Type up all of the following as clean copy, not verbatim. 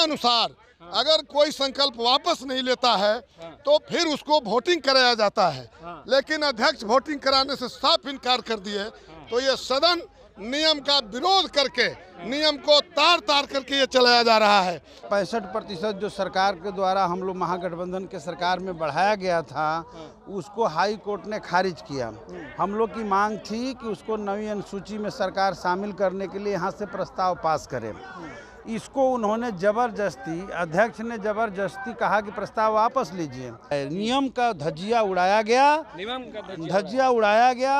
नियमानुसार अगर कोई संकल्प वापस नहीं लेता है तो फिर उसको वोटिंग कराया जाता है। लेकिन अध्यक्ष वोटिंग कराने से साफ इनकार कर दिए, तो ये सदन नियम का विरोध करके नियम को तार तार करके ये चलाया जा रहा है। 65% जो सरकार के द्वारा हम लोग महागठबंधन के सरकार में बढ़ाया गया था, उसको हाई कोर्ट ने खारिज किया। हम लोग की मांग थी कि उसको नवी अनुसूची में सरकार शामिल करने के लिए यहाँ से प्रस्ताव पास करे। इसको उन्होंने जबरदस्ती, अध्यक्ष ने जबरदस्ती कहा कि प्रस्ताव वापस लीजिए। नियम का धज्जिया उड़ाया गया, धज्जिया उड़ाया गया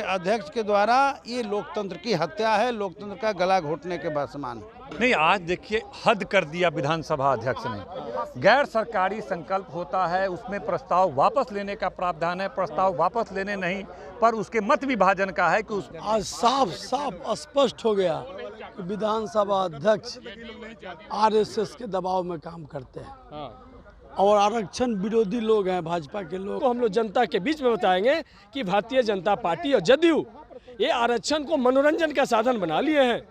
अध्यक्ष के द्वारा। ये लोकतंत्र की हत्या है, लोकतंत्र का गला घोटने के समान। नहीं, आज देखिए हद कर दिया विधानसभा अध्यक्ष ने। गैर सरकारी संकल्प होता है, उसमें प्रस्ताव वापस लेने का प्रावधान है। प्रस्ताव वापस लेने नहीं पर उसके मत विभाजन का है कि आज साफ स्पष्ट हो गया कि विधानसभा अध्यक्ष आरएसएस के दबाव में काम करते हैं और आरक्षण विरोधी लोग हैं, भाजपा के लोग। तो हम लोग जनता के बीच में बताएंगे कि भारतीय जनता पार्टी और जदयू ये आरक्षण को मनोरंजन का साधन बना लिए हैं।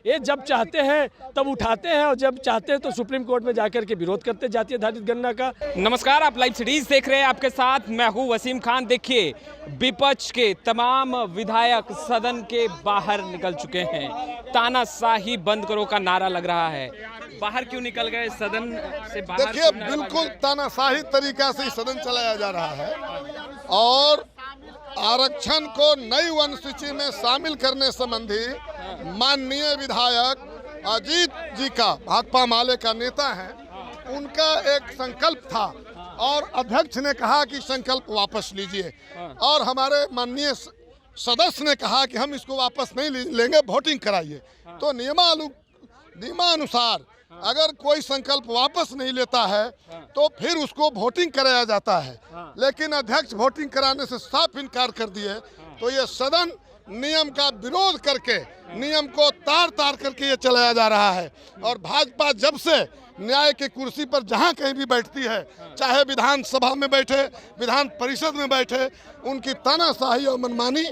ये जब चाहते हैं तब उठाते हैं और जब चाहते हैं तो सुप्रीम कोर्ट में जाकर के विरोध करते जातीय आधारित गणना का। नमस्कार, आप लाइव सीरीज देख रहे हैं, आपके साथ मैं हूं वसीम खान। देखिए, विपक्ष के तमाम विधायक सदन के बाहर निकल चुके हैं। तानाशाही बंद करो का नारा लग रहा है। बाहर क्यों निकल गए सदन से बाहर? देखिए, बिल्कुल तानाशाही तरीका से सदन चलाया जा रहा है और आरक्षण को नई अनुसूची में शामिल करने संबंधी माननीय विधायक अजीत जी का, भाकपा माले का नेता है, उनका एक संकल्प था और अध्यक्ष ने कहा कि संकल्प वापस लीजिए और हमारे माननीय सदस्य ने कहा कि हम इसको वापस नहीं लेंगे, वोटिंग कराइए। तो नियमानुसार अगर कोई संकल्प वापस नहीं लेता है तो फिर उसको वोटिंग कराया जाता है। लेकिन अध्यक्ष वोटिंग कराने से साफ इनकार कर दिए, तो ये सदन नियम का विरोध करके नियम को तार तार करके ये चलाया जा रहा है। और भाजपा जब से न्याय की कुर्सी पर जहाँ कहीं भी बैठती है, चाहे विधानसभा में बैठे, विधान परिषद में बैठे, उनकी तानाशाही और मनमानी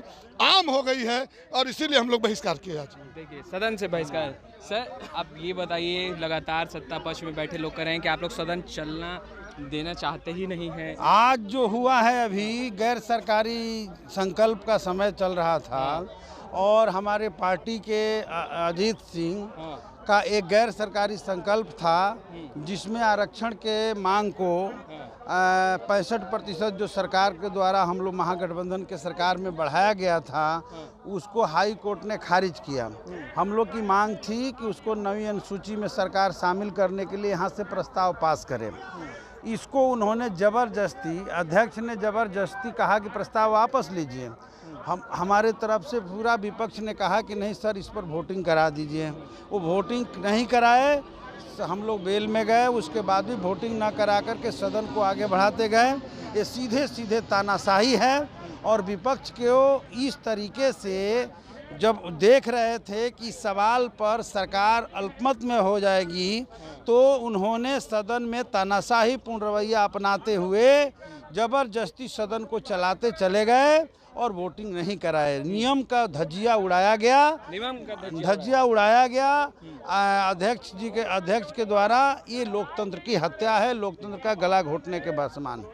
आम हो गई है और इसीलिए हम लोग बहिष्कार किए आज। देखिए, सदन से बहिष्कार। सर, आप ये बताइए, लगातार सत्ता पक्ष में बैठे लोग कह रहे हैं कि आप लोग सदन चलना देना चाहते ही नहीं है। आज जो हुआ है, अभी गैर सरकारी संकल्प का समय चल रहा था और हमारे पार्टी के अजीत सिंह का एक गैर सरकारी संकल्प था जिसमें आरक्षण के मांग को 65% जो सरकार के द्वारा हम लोग महागठबंधन के सरकार में बढ़ाया गया था, उसको हाई कोर्ट ने खारिज किया। हम लोग की मांग थी कि उसको नवी अनुसूची में सरकार शामिल करने के लिए यहाँ से प्रस्ताव पास करे। इसको उन्होंने जबरदस्ती, अध्यक्ष ने जबरदस्ती कहा कि प्रस्ताव वापस लीजिए। हमारे तरफ से पूरा विपक्ष ने कहा कि नहीं सर, इस पर वोटिंग करा दीजिए। वो वोटिंग नहीं कराए, हम लोग बेल में गए, उसके बाद भी वोटिंग ना करा करके सदन को आगे बढ़ाते गए। ये सीधे सीधे तानाशाही है और विपक्ष को इस तरीके से जब देख रहे थे कि सवाल पर सरकार अल्पमत में हो जाएगी, तो उन्होंने सदन में तानाशाही पूर्ण रवैया अपनाते हुए जबरदस्ती सदन को चलाते चले गए और वोटिंग नहीं कराए। नियम का धज्जिया उड़ाया गया, धज्जिया उड़ाया गया अध्यक्ष के द्वारा। ये लोकतंत्र की हत्या है, लोकतंत्र का गला घोटने के समान।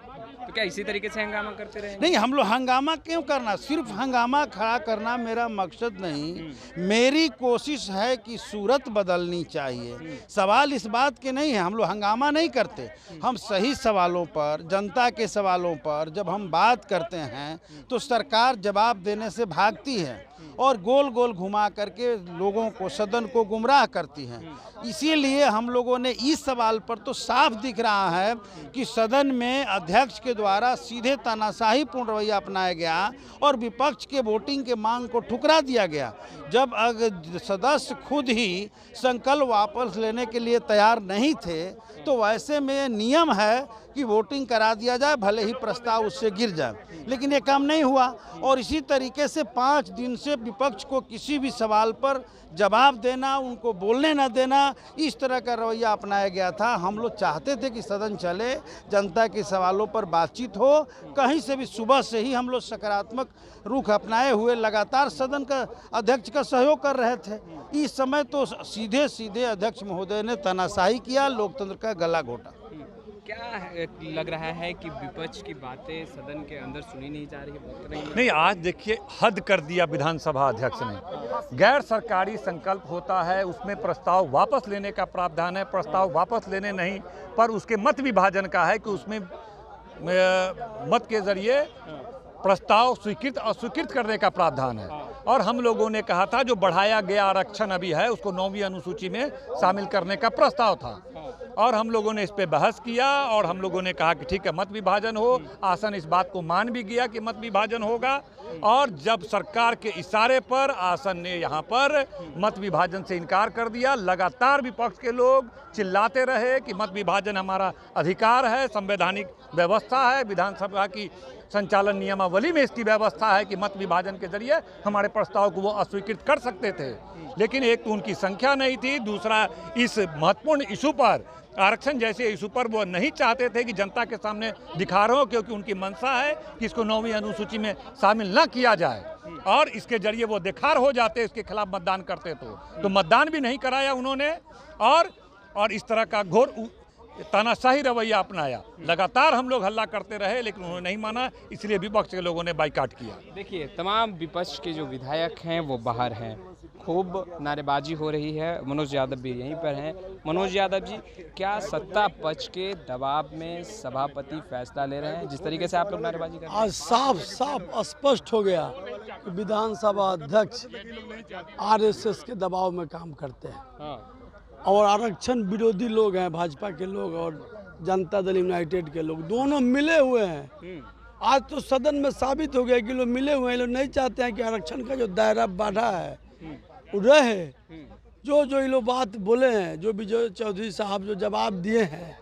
तो क्या इसी तरीके से हंगामा करते रहे? नहीं, हम लोग हंगामा क्यों करना, सिर्फ हंगामा खड़ा करना मेरा मकसद नहीं। मेरी कोशिश है कि सूरत बदलनी चाहिए। सवाल इस बात के नहीं है, हम लोग हंगामा नहीं करते। हम सही सवालों पर, जनता के सवालों पर जब हम बात करते हैं तो सरकार जवाब देने से भागती है और गोल गोल घुमा करके लोगों को, सदन को गुमराह करती है। इसीलिए हम लोगों ने इस सवाल पर तो साफ दिख रहा है कि सदन में अध्यक्ष के द्वारा सीधे तानाशाही पूर्ण रवैया अपनाया गया और विपक्ष के वोटिंग के मांग को ठुकरा दिया गया। जब सदस्य खुद ही संकल्प वापस लेने के लिए तैयार नहीं थे, तो वैसे में नियम है कि वोटिंग करा दिया जाए, भले ही प्रस्ताव उससे गिर जाए, लेकिन ये काम नहीं हुआ। और इसी तरीके से 5 दिन से विपक्ष को किसी भी सवाल पर जवाब देना, उनको बोलने न देना, इस तरह का रवैया अपनाया गया था। हम लोग चाहते थे कि सदन चले, जनता के सवालों पर बातचीत हो, कहीं से भी सुबह से ही हम लोग सकारात्मक रुख अपनाए हुए लगातार सदन का अध्यक्ष का सहयोग कर रहे थे। इस समय तो सीधे सीधे अध्यक्ष महोदय ने तानाशाही किया, लोकतंत्र का गला घोटा। क्या लग रहा है कि विपक्ष की बातें सदन के अंदर सुनी नहीं जा रही है? नहीं, आज देखिए हद कर दिया विधानसभा अध्यक्ष ने। गैर सरकारी संकल्प होता है, उसमें प्रस्ताव वापस लेने का प्रावधान है। प्रस्ताव वापस लेने नहीं, पर उसके मत विभाजन का है कि उसमें मत के जरिए प्रस्ताव स्वीकृत अस्वीकृत करने का प्रावधान है। और हम लोगों ने कहा था जो बढ़ाया गया आरक्षण अभी है उसको 9वीं अनुसूची में शामिल करने का प्रस्ताव था, और हम लोगों ने इस पे बहस किया और हम लोगों ने कहा कि ठीक है, मत विभाजन हो। आसन इस बात को मान भी गया कि मत विभाजन होगा, और जब सरकार के इशारे पर आसन ने यहाँ पर मत विभाजन से इनकार कर दिया। लगातार विपक्ष के लोग चिल्लाते रहे कि मत विभाजन हमारा अधिकार है, संवैधानिक व्यवस्था है, विधानसभा की संचालन नियमावली में इसकी व्यवस्था है कि मत विभाजन के जरिए हमारे प्रस्ताव को वो अस्वीकृत कर सकते थे। लेकिन एक तो उनकी संख्या नहीं थी, दूसरा इस महत्वपूर्ण इशू पर, आरक्षण जैसे इशू पर वो नहीं चाहते थे कि जनता के सामने दिखा रहे हो, क्योंकि उनकी मंशा है कि इसको 9वीं अनुसूची में शामिल न किया जाए और इसके जरिए वो दिखार हो जाते, इसके खिलाफ मतदान करते तो मतदान भी नहीं कराया उन्होंने, और इस तरह का घोर तानाशाही रवैया अपनाया। लगातार हम लोग हल्ला करते रहे, लेकिन उन्होंने नहीं माना, इसलिए विपक्ष के लोगों ने बाइकाट किया। देखिए, तमाम विपक्ष के जो विधायक हैं वो बाहर हैं, खूब नारेबाजी हो रही है। मनोज यादव भी यहीं पर हैं। मनोज यादव जी, क्या सत्ता पक्ष के दबाव में सभापति फैसला ले रहे हैं जिस तरीके से आप लोग नारेबाजी कर रहे हैं? आज साफ साफ स्पष्ट हो गया कि विधानसभा अध्यक्ष आरएसएस के दबाव में काम करते हैं, और आरक्षण विरोधी लोग हैं, भाजपा के लोग और जनता दल यूनाइटेड के लोग, दोनों मिले हुए हैं। आज तो सदन में साबित हो गया कि लोग मिले हुए हैं। लोग नहीं चाहते हैं कि आरक्षण का जो दायरा बढ़ा है वो रहे। जो ये लोग बात बोले हैं, जो विजय चौधरी साहब जो जवाब दिए हैं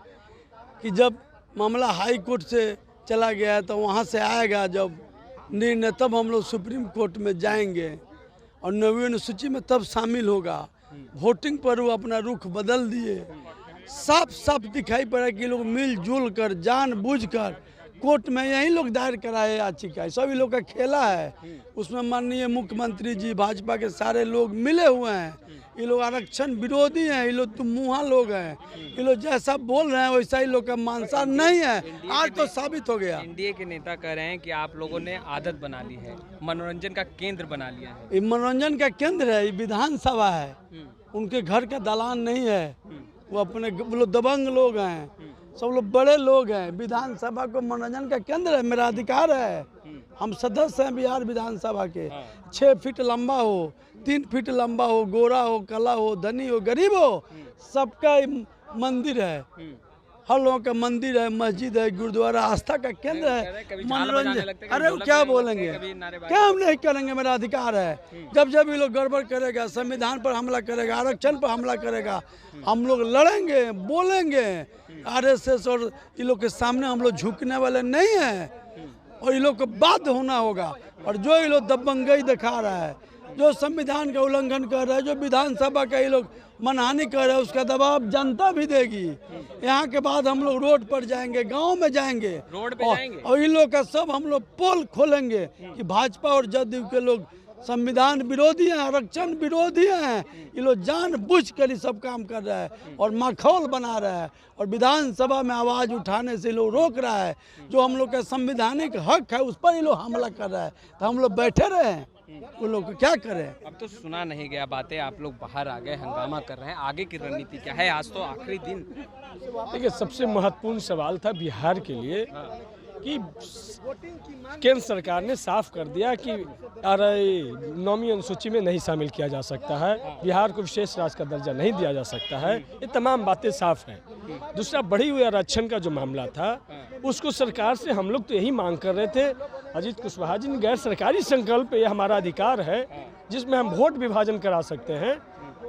कि जब मामला हाई कोर्ट से चला गया है तो वहाँ से आएगा जब निर्णय, तब हम लोग सुप्रीम कोर्ट में जाएंगे और 9वीं अनुसूची में तब शामिल होगा। वोटिंग पर वो अपना रुख बदल दिए। साफ साफ दिखाई पड़ा कि लोग मिलजुल कर जानबूझकर कोर्ट में यही लोग दायर कराए याचिका, सभी लोग का खेला है। उसमें माननीय मुख्यमंत्री जी, भाजपा के सारे लोग मिले हुए हैं। ये लोग आरक्षण विरोधी हैं, ये लोग तुम मुँहा लोग हैं, ये लोग जैसा बोल रहे हैं वैसा ही लोग का मानसा नहीं है। आज तो साबित हो गया। एनडीए के नेता कह रहे हैं कि आप लोगों ने आदत बना ली है, मनोरंजन का केंद्र बना लिया है। ये मनोरंजन का केंद्र है, ये विधानसभा है, उनके घर का दलान नहीं है। वो अपने लोग दबंग लोग हैं, सब लोग बड़े लोग हैं। विधानसभा को मनोरंजन का केंद्र है, मेरा अधिकार है। हम सदस्य हैं बिहार विधानसभा के। 6 फीट लंबा हो, 3 फीट लंबा हो, गोरा हो, काला हो, धनी हो, गरीब हो, सबका मंदिर है। हर लोगों का मंदिर है, मस्जिद है, गुरुद्वारा, आस्था का केंद्र है। मनोरंजन, अरे वो क्या बोलेंगे, क्या हम नहीं करेंगे, मेरा अधिकार है। जब ये लोग गड़बड़ करेगा, संविधान पर हमला करेगा, आरक्षण पर हमला करेगा, हम लोग लड़ेंगे, बोलेंगे। आरएसएस और ये लोग के सामने हम लोग झुकने वाले नहीं हैं, और ये लोग को बाध्य होना होगा। और जो ये लोग दबंगई दिखा रहा है, जो संविधान का उल्लंघन कर रहा है, जो विधानसभा का ये लोग मनहानि कर रहे हैं, उसका दबाव जनता भी देगी। यहाँ के बाद हम लोग रोड पर जाएंगे, गांव में जाएंगे, रोड पे जाएंगे, और इन लोग का सब हम लोग पोल खोलेंगे कि भाजपा और जदयू के लोग संविधान विरोधी हैं, आरक्षण विरोधी हैं। ये लोग जानबूझकर ये सब काम कर रहा है और माहौल बना रहा है, और विधानसभा में आवाज़ उठाने से लोग रोक रहा है। जो हम लोग का संवैधानिक हक है उस पर ये लोग हमला कर रहा है, तो हम लोग बैठे रहे हैं, वो लोग को क्या करें। अब तो सुना नहीं गया बातें, आप लोग बाहर आ गए, हंगामा कर रहे हैं, आगे की रणनीति क्या है? आज तो आखिरी दिन। देखिए, सबसे महत्वपूर्ण सवाल था बिहार के लिए कि केंद्र सरकार ने साफ कर दिया कि 9वीं अनुसूची में नहीं शामिल किया जा सकता है, बिहार को विशेष राज्य का दर्जा नहीं दिया जा सकता है। ये तमाम बातें साफ हैं। दूसरा, बढ़ी हुई आरक्षण का जो मामला था, उसको सरकार से हम लोग तो यही मांग कर रहे थे। अजीत कुशवाहा जी ने गैर सरकारी संकल्प, ये हमारा अधिकार है जिसमें हम वोट विभाजन करा सकते हैं,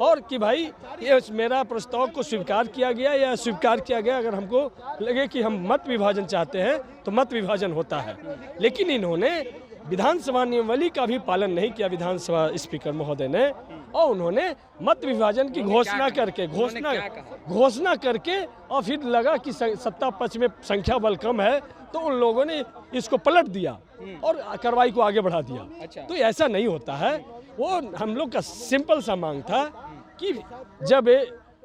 और कि भाई ये मेरा प्रस्ताव को स्वीकार किया गया या अस्वीकार किया गया। अगर हमको लगे कि हम मत विभाजन चाहते हैं तो मत विभाजन होता है, लेकिन इन्होंने विधानसभा नियमावली का भी पालन नहीं किया विधानसभा स्पीकर महोदय ने, और उन्होंने मत विभाजन की घोषणा करके और फिर लगा कि सत्ता पक्ष में संख्या बल कम है तो उन लोगों ने इसको पलट दिया और कार्रवाई को आगे बढ़ा दिया। तो ऐसा नहीं होता है। वो हम लोग का सिंपल सा मांग था कि जब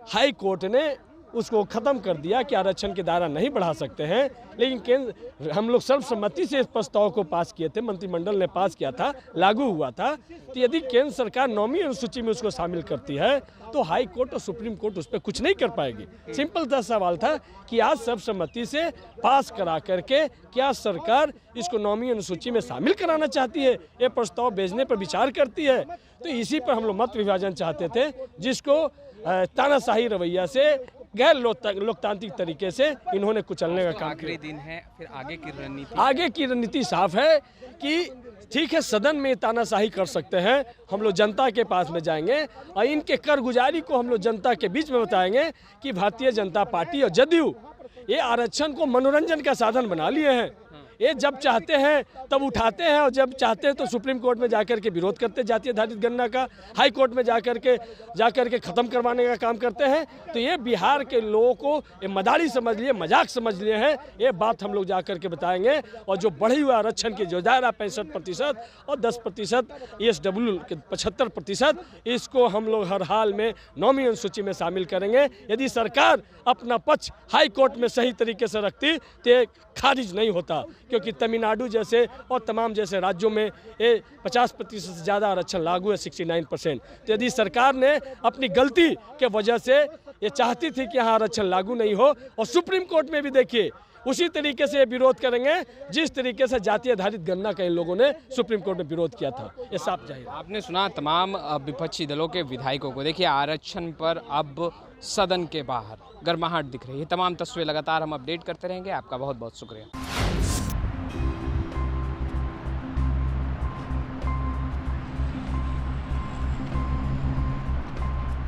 हाई कोर्ट ने उसको ख़त्म कर दिया कि आरक्षण के दायरा नहीं बढ़ा सकते हैं, लेकिन केंद्र हम लोग सर्वसम्मति से इस प्रस्ताव को पास किए थे, मंत्रिमंडल ने पास किया था, लागू हुआ था। तो यदि केंद्र सरकार 9वीं अनुसूची में उसको शामिल करती है तो हाई कोर्ट और सुप्रीम कोर्ट उस पर कुछ नहीं कर पाएगी। सिंपल सा सवाल था कि आज सर्वसम्मति से पास करा करके क्या सरकार इसको 9वीं अनुसूची में शामिल कराना चाहती है, ये प्रस्ताव भेजने पर विचार करती है। तो इसी पर हम लोग मत विभाजन चाहते थे, जिसको तानाशाही रवैया से गैर लोकतांत्रिक तरीके से इन्होंने कुचलने का काम किया। आखिरी दिन है, फिर आगे की रणनीति साफ है कि ठीक है, सदन में तानाशाही कर सकते हैं, हम लोग जनता के पास में जाएंगे और इनके कारगुजारी को हम लोग जनता के बीच में बताएंगे कि भारतीय जनता पार्टी और जदयू ये आरक्षण को मनोरंजन का साधन बना लिए हैं। ये जब चाहते हैं तब उठाते हैं और जब चाहते हैं तो सुप्रीम कोर्ट में जाकर के विरोध करते, जातीय आधारित गणना का हाई कोर्ट में जाकर के ख़त्म करवाने का काम करते हैं। तो ये बिहार के लोगों को ये मदारी समझ लिए, मजाक समझ लिए हैं। ये बात हम लोग जाकर के बताएंगे। और जो बढ़ी हुआ आरक्षण की जो दायरा 65% और 10% ESW के 75%, इसको हम लोग हर हाल में 9वीं अनुसूची में शामिल करेंगे। यदि सरकार अपना पक्ष हाई कोर्ट में सही तरीके से रखती तो ये खारिज नहीं होता, क्योंकि तमिलनाडु जैसे और तमाम जैसे राज्यों में ये 50% से ज़्यादा आरक्षण लागू है, 69%। तो यदि सरकार ने अपनी गलती के वजह से ये चाहती थी कि यहाँ आरक्षण लागू नहीं हो, और सुप्रीम कोर्ट में भी देखिए उसी तरीके से विरोध करेंगे जिस तरीके से जातीय आधारित गणना के इन लोगों ने सुप्रीम कोर्ट में विरोध किया था। ये साफ जाहिर। आपने सुना तमाम विपक्षी दलों के विधायकों को। देखिए, आरक्षण पर अब सदन के बाहर गर्माहट दिख रही है। तमाम तस्वीरें लगातार हम अपडेट करते रहेंगे। आपका बहुत बहुत शुक्रिया।